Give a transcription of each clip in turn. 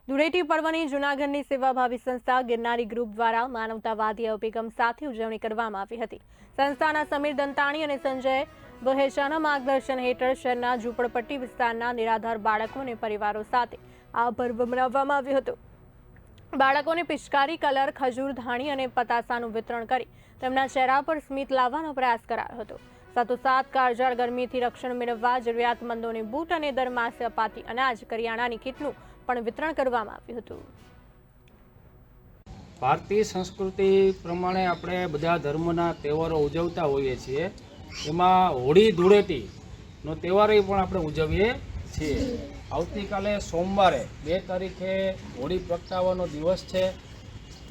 ધૂળેટી પર્વની જૂનાગઢની સેવાભાવી સંસ્થા ગિરનારી ગ્રુપ દ્વારા માનવતાવાદી અભિગમ સાથે ઉજવણી કરવામાં આવી હતી। સંસ્થાના સમીર દંતાણી અને સંજય વહેચાના માર્ગદર્શન હેઠળ શહેરના ઝૂંપડપટ્ટી વિસ્તારના નિરાધાર બાળકો અને પરિવારો સાથે આ પર્વ મનાવવામાં આવ્યું હતું। બાળકોને પિચકારી, કલર, ખજૂર, ધાણી અને પતાસાનું વિતરણ કરી તેમના ચહેરા પર સ્મિત લાવવાનો પ્રયાસ કરાયો હતો। સાથોસાથ કાળઝાળ ગરમીથી રક્ષણ મેળવવા જરૂરિયાતમંદોને બૂટ અને દર માસે અપાતી અનાજ, કરિયાણાની કીટનું પણ વિતરણ કરવામાં આવ્યું હતું। ભારતીય સંસ્કૃતિ પ્રમાણે આપણે બધા ધર્મના તહેવારો ઉજવતા હોઈએ છીએ। એમાં હોળી ધૂળેટીનો તહેવાર પણ આપણે ઉજવીએ છીએ। આવતીકાલે સોમવારે 2 તારીખે હોળી પ્રગટાવવાનો દિવસ છે,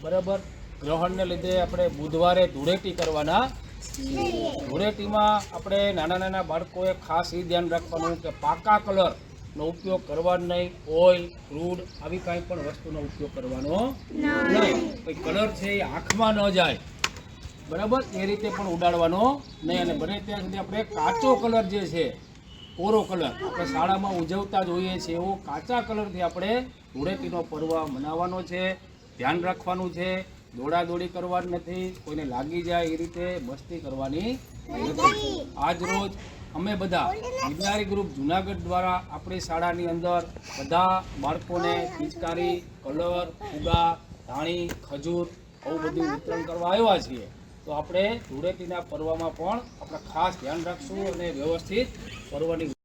બરાબર। ગ્રહણને લીધે આપણે બુધવારે ધૂળેટી કરવાના છીએ। ધૂળેટીમાં આપણે નાના બાળકોએ ખાસ એ ધ્યાન રાખવાનું કે પાકા કલરનો ઉપયોગ કરવાનો નહીં, ઓઇલ, ક્રૂડ આવી કાંઈ પણ વસ્તુનો ઉપયોગ કરવાનો નહીં। કોઈ કલર છે એ આંખમાં ન જાય, બરાબર, એ રીતે પણ ઉડાડવાનો નહીં। અને બને ત્યાં સુધી આપણે કાચો કલર જે છે, કોરો કલર આપણે શાળામાં ઉજવતા જ હોઈએ છીએ, એવો કાચા કલરથી આપણે ધૂળેટીનો પર્વ મનાવવાનો છે। ધ્યાન રાખવાનું છે, દોડાદોડી કરવાની નથી, કોઈને લાગી જાય એ રીતે મસ્તી કરવાની નથી। આજ રોજ અમે બધા ગિરનારી ગ્રુપ જૂનાગઢ દ્વારા આપણી શાળાની અંદર બધા બાળકોને પિચકારી, કલર, ફુગા, ધાણી, ખજૂર આવું બધું વિતરણ કરવા આવ્યા છીએ। તો આપણે ધૂળેટીના પર્વમાં પણ આપણે ખાસ ધ્યાન રાખશું અને વ્યવસ્થિત પર્વની